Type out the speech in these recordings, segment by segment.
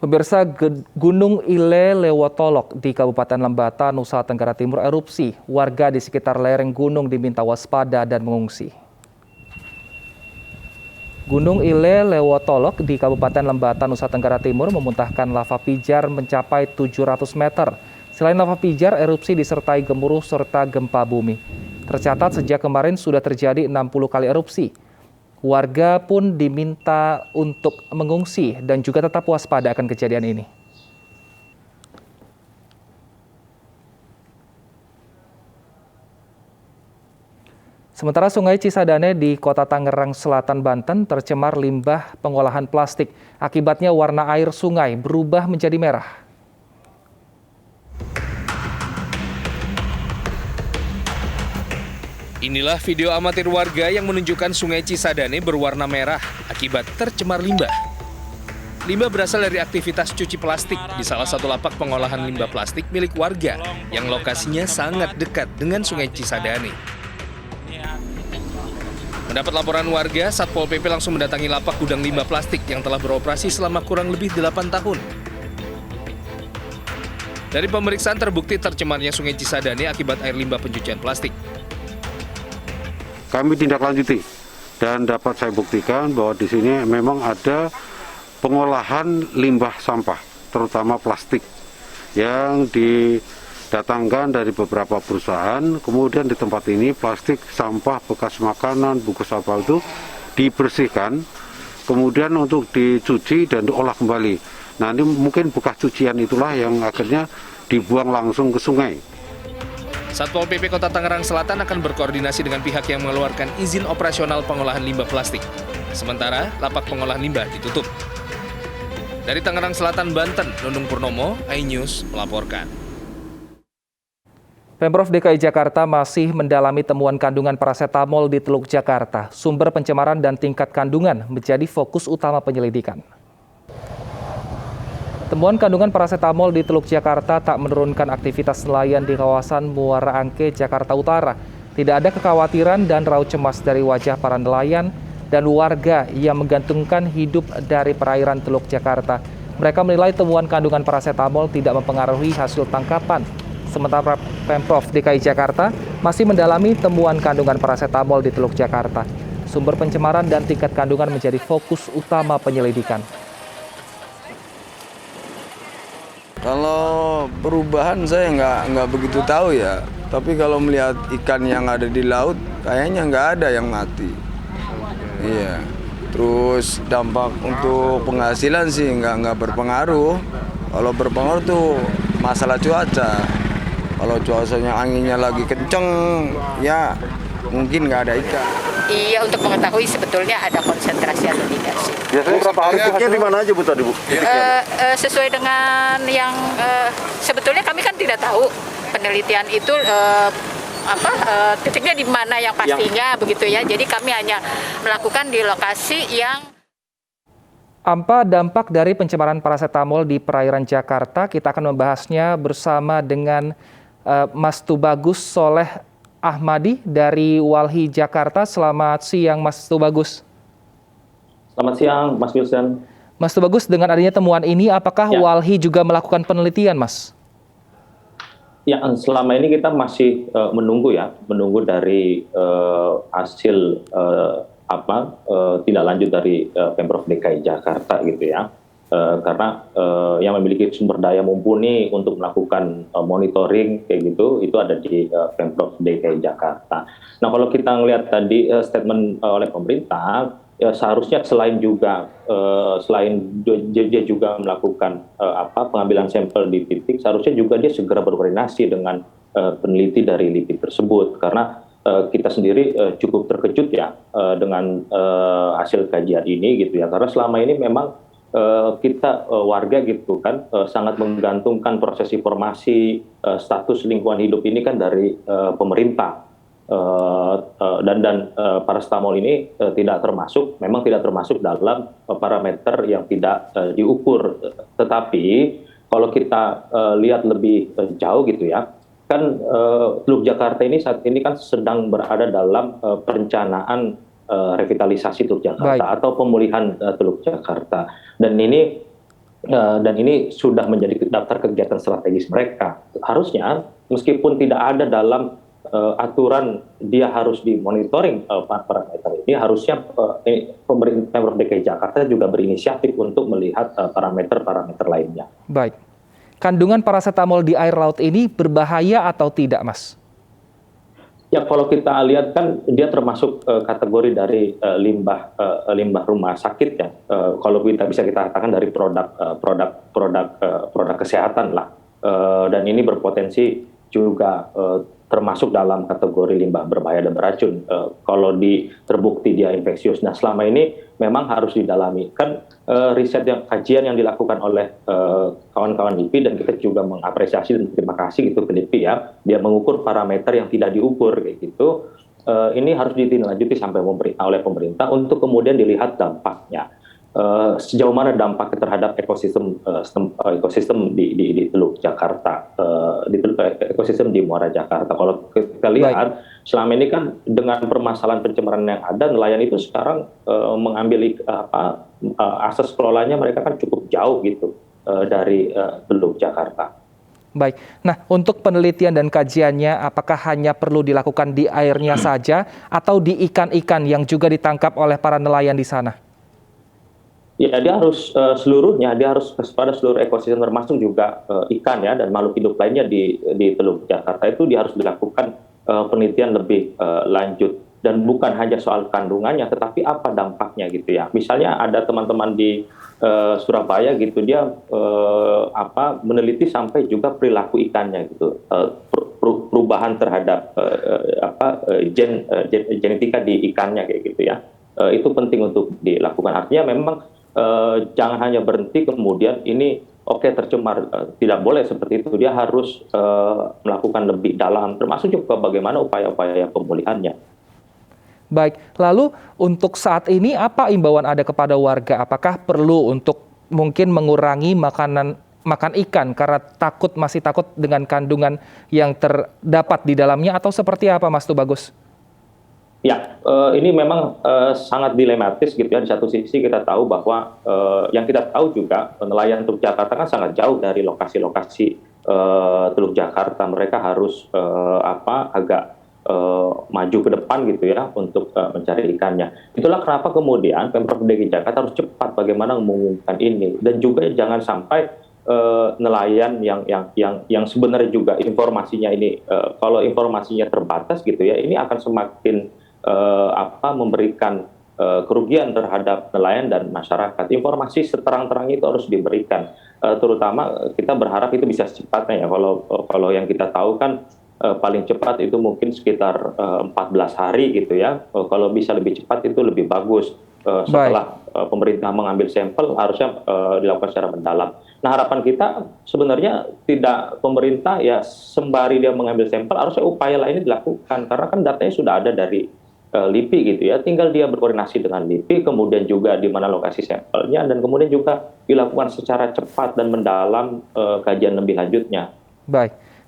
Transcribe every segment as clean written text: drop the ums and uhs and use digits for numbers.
Pemirsa, Gunung Ile Lewotolok di Kabupaten Lembata, Nusa Tenggara Timur erupsi. Warga di sekitar lereng gunung diminta waspada dan mengungsi. Gunung Ile Lewotolok di Kabupaten Lembata, Nusa Tenggara Timur memuntahkan lava pijar mencapai 700 meter. Selain lava pijar, erupsi disertai gemuruh serta gempa bumi. Tercatat sejak kemarin sudah terjadi 60 kali erupsi. Warga pun diminta untuk mengungsi dan juga tetap waspada akan kejadian ini. Sementara Sungai Cisadane di Kota Tangerang Selatan, Banten tercemar limbah pengolahan plastik. Akibatnya warna air sungai berubah menjadi merah. Inilah video amatir warga yang menunjukkan Sungai Cisadane berwarna merah akibat tercemar limbah. Limbah berasal dari aktivitas cuci plastik di salah satu lapak pengolahan limbah plastik milik warga yang lokasinya sangat dekat dengan Sungai Cisadane. Mendapat laporan warga, Satpol PP langsung mendatangi lapak gudang limbah plastik yang telah beroperasi selama kurang lebih 8 tahun. Dari pemeriksaan terbukti tercemarnya Sungai Cisadane akibat air limbah pencucian plastik. Kami tindak lanjuti dan dapat saya buktikan bahwa di sini memang ada pengolahan limbah sampah, terutama plastik, yang didatangkan dari beberapa perusahaan. Kemudian di tempat ini plastik, sampah, bekas makanan, bungkus sampah itu dibersihkan, kemudian untuk dicuci dan diolah kembali. Nah, ini mungkin bekas cucian itulah yang akhirnya dibuang langsung ke sungai. Satpol PP Kota Tangerang Selatan akan berkoordinasi dengan pihak yang mengeluarkan izin operasional pengolahan limbah plastik. Sementara, lapak pengolahan limbah ditutup. Dari Tangerang Selatan, Banten, Nunung Purnomo, iNews melaporkan. Pemprov DKI Jakarta masih mendalami temuan kandungan parasetamol di Teluk Jakarta. Sumber pencemaran dan tingkat kandungan menjadi fokus utama penyelidikan. Temuan kandungan parasetamol di Teluk Jakarta tak menurunkan aktivitas nelayan di kawasan Muara Angke, Jakarta Utara. Tidak ada kekhawatiran dan raut cemas dari wajah para nelayan dan warga yang menggantungkan hidup dari perairan Teluk Jakarta. Mereka menilai temuan kandungan parasetamol tidak mempengaruhi hasil tangkapan. Sementara Pemprov DKI Jakarta masih mendalami temuan kandungan parasetamol di Teluk Jakarta. Sumber pencemaran dan tingkat kandungan menjadi fokus utama penyelidikan. Kalau perubahan saya nggak begitu tahu ya. Tapi kalau melihat ikan yang ada di laut, kayaknya nggak ada yang mati. Iya. Terus dampak untuk penghasilan sih nggak berpengaruh. Kalau berpengaruh tuh masalah cuaca. Kalau cuacanya anginnya lagi kenceng, ya mungkin nggak ada ikan. Iya, untuk mengetahui sebetulnya ada konsentrasi atau tidak sih. Biasanya berapa hari tiknya di mana aja Bu tadi Bu? Sesuai dengan yang sebetulnya kami kan tidak tahu penelitian itu titiknya di mana yang pastinya begitu ya. Jadi kami hanya melakukan di lokasi yang. Apa dampak dari pencemaran parasetamol di perairan Jakarta? Kita akan membahasnya bersama dengan Mas Tubagus Soleh Ahmadi dari Walhi Jakarta. Selamat siang Mas Tubagus. Selamat siang Mas Wilson. Mas Tubagus, dengan adanya temuan ini apakah Walhi juga melakukan penelitian Mas? Ya, selama ini kita masih menunggu dari hasil tindak lanjut dari Pemprov DKI Jakarta gitu ya. Karena yang memiliki sumber daya mumpuni untuk melakukan monitoring kayak gitu itu ada di Pemprov DKI Jakarta. Nah, kalau kita melihat tadi statement oleh pemerintah, ya seharusnya selain dia juga melakukan pengambilan sampel di titik, seharusnya juga dia segera berkoordinasi dengan peneliti dari LIPI tersebut, karena kita sendiri cukup terkejut ya dengan hasil kajian ini gitu ya, karena selama ini memang kita warga gitu kan sangat menggantungkan proses informasi status lingkungan hidup ini kan dari pemerintah, dan parasetamol ini memang tidak termasuk dalam parameter yang tidak diukur. Tetapi kalau kita lihat lebih jauh gitu ya, kan Teluk Jakarta ini saat ini kan sedang berada dalam perencanaan revitalisasi Teluk Jakarta atau pemulihan Teluk Jakarta. Dan ini dan ini sudah menjadi daftar kegiatan strategis mereka. Harusnya meskipun tidak ada dalam aturan dia harus dimonitoring parameter ini, harusnya pemerintah Pemprov DKI Jakarta juga berinisiatif untuk melihat parameter-parameter lainnya. Baik. Kandungan parasetamol di air laut ini berbahaya atau tidak, Mas? Ya, kalau kita lihat kan dia termasuk kategori dari limbah rumah sakit ya. Kalau kita katakan dari produk kesehatan lah. Dan ini berpotensi juga termasuk dalam kategori limbah berbahaya dan beracun. Kalau terbukti dia infeksius. Nah, selama ini memang harus didalami. Kan kajian yang dilakukan oleh kawan-kawan LIPI, dan kita juga mengapresiasi dan terima kasih gitu ke LIPI ya. Dia mengukur parameter yang tidak diukur kayak gitu. Ini harus ditindaklanjuti sampai oleh pemerintah untuk kemudian dilihat dampaknya. Sejauh mana dampak terhadap ekosistem di Teluk Jakarta, ekosistem di Muara Jakarta. Kalau kita lihat selama ini kan dengan permasalahan pencemaran yang ada, nelayan itu sekarang mengambil asas kelolanya mereka kan cukup jauh gitu dari Teluk Jakarta. Baik. Nah, untuk penelitian dan kajiannya, apakah hanya perlu dilakukan di airnya saja atau di ikan-ikan yang juga ditangkap oleh para nelayan di sana? Ya, dia harus seluruhnya, dia harus pada seluruh ekosistem termasuk juga ikan ya dan makhluk hidup lainnya di Teluk Jakarta itu dia harus dilakukan penelitian lebih lanjut, dan bukan hanya soal kandungannya tetapi apa dampaknya gitu ya. Misalnya ada teman-teman di Surabaya gitu, dia meneliti sampai juga perilaku ikannya gitu, perubahan terhadap genetika di ikannya kayak gitu ya. Itu penting untuk dilakukan. Artinya memang jangan hanya berhenti kemudian ini tercemar, tidak boleh seperti itu. Dia harus melakukan lebih dalam, termasuk juga bagaimana upaya-upaya pemulihannya. Baik, lalu untuk saat ini apa imbauan Anda kepada warga? Apakah perlu untuk mungkin mengurangi makan ikan karena masih takut dengan kandungan yang terdapat di dalamnya, atau seperti apa, Mas Tubagus? Ya, ini memang sangat dilematis gitu ya. Di satu sisi kita tahu bahwa yang kita tahu juga nelayan Teluk Jakarta kan sangat jauh dari lokasi-lokasi Teluk Jakarta. Mereka harus agak maju ke depan gitu ya untuk mencari ikannya. Itulah kenapa kemudian Pemprov DKI Jakarta harus cepat bagaimana mengumumkan ini, dan juga jangan sampai nelayan yang sebenarnya juga informasinya ini kalau informasinya terbatas gitu ya, ini akan semakin memberikan kerugian terhadap nelayan dan masyarakat. Informasi seterang-terangnya itu harus diberikan, terutama kita berharap itu bisa secepatnya ya. Kalau yang kita tahu kan paling cepat itu mungkin sekitar 14 hari gitu ya. Kalau bisa lebih cepat itu lebih bagus. Setelah pemerintah mengambil sampel harusnya dilakukan secara mendalam. Nah, harapan kita sebenarnya tidak pemerintah ya sembari dia mengambil sampel, harusnya upaya lainnya dilakukan karena kan datanya sudah ada dari LIPI gitu ya. Tinggal dia berkoordinasi dengan LIPI, kemudian juga di mana lokasi sampelnya, dan kemudian juga dilakukan secara cepat dan mendalam kajian lebih lanjutnya.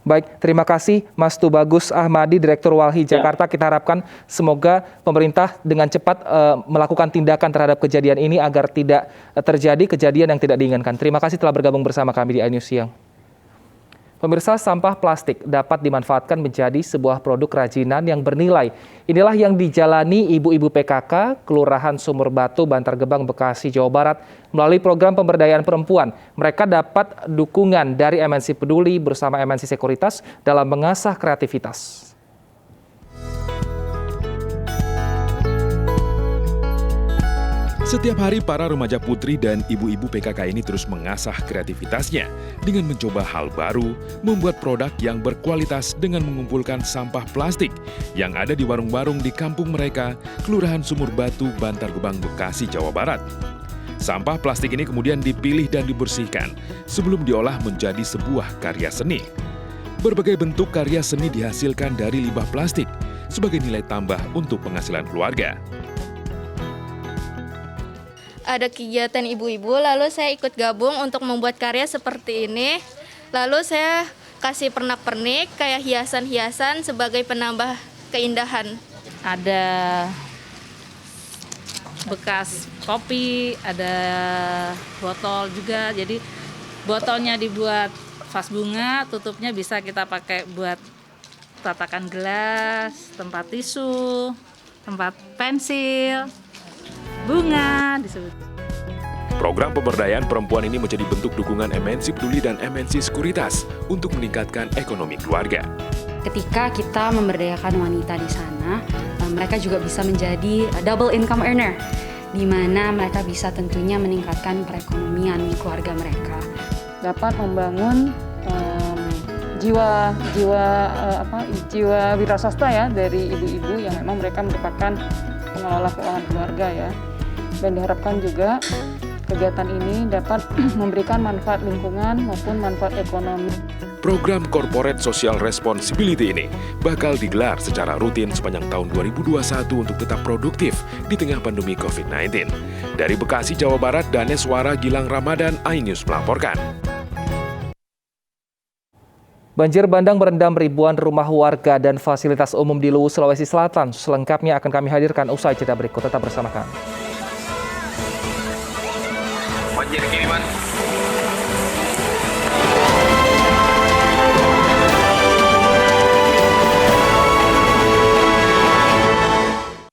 Baik, terima kasih Mas Tubagus Ahmadi, Direktur Walhi Jakarta. Kita harapkan semoga pemerintah dengan cepat melakukan tindakan terhadap kejadian ini agar tidak terjadi kejadian yang tidak diinginkan. Terima kasih telah bergabung bersama kami di iNews Siang. Pemirsa, sampah plastik dapat dimanfaatkan menjadi sebuah produk kerajinan yang bernilai. Inilah yang dijalani ibu-ibu PKK Kelurahan Sumur Batu, Bantar Gebang, Bekasi, Jawa Barat melalui program pemberdayaan perempuan. Mereka dapat dukungan dari MNC Peduli bersama MNC Sekuritas dalam mengasah kreativitas. Setiap hari para remaja putri dan ibu-ibu PKK ini terus mengasah kreativitasnya dengan mencoba hal baru, membuat produk yang berkualitas dengan mengumpulkan sampah plastik yang ada di warung-warung di kampung mereka, Kelurahan Sumur Batu, Bantar Gebang, Bekasi, Jawa Barat. Sampah plastik ini kemudian dipilih dan dibersihkan sebelum diolah menjadi sebuah karya seni. Berbagai bentuk karya seni dihasilkan dari limbah plastik sebagai nilai tambah untuk penghasilan keluarga. Ada kegiatan ibu-ibu, lalu saya ikut gabung untuk membuat karya seperti ini. Lalu saya kasih pernak-pernik kayak hiasan-hiasan sebagai penambah keindahan. Ada bekas kopi, ada botol juga. Jadi botolnya dibuat vas bunga, tutupnya bisa kita pakai buat tatakan gelas, tempat tisu, tempat pensil, bunga disebut. Program pemberdayaan perempuan ini menjadi bentuk dukungan MNC Peduli dan MNC Sekuritas untuk meningkatkan ekonomi keluarga. Ketika kita memberdayakan wanita di sana, mereka juga bisa menjadi double income earner, di mana mereka bisa tentunya meningkatkan perekonomian keluarga mereka. Dapat membangun jiwa wiraswasta ya dari ibu-ibu yang memang mereka merupakan pengelola keuangan keluarga ya. Dan diharapkan juga kegiatan ini dapat memberikan manfaat lingkungan maupun manfaat ekonomi. Program Corporate Social Responsibility ini bakal digelar secara rutin sepanjang tahun 2021 untuk tetap produktif di tengah pandemi COVID-19. Dari Bekasi, Jawa Barat, Daneswara Gilang Ramadan, iNews melaporkan. Banjir bandang merendam ribuan rumah warga dan fasilitas umum di Luwu, Sulawesi Selatan. Selengkapnya akan kami hadirkan usai jeda berikut. Tetap bersama kami. Banjir kiriman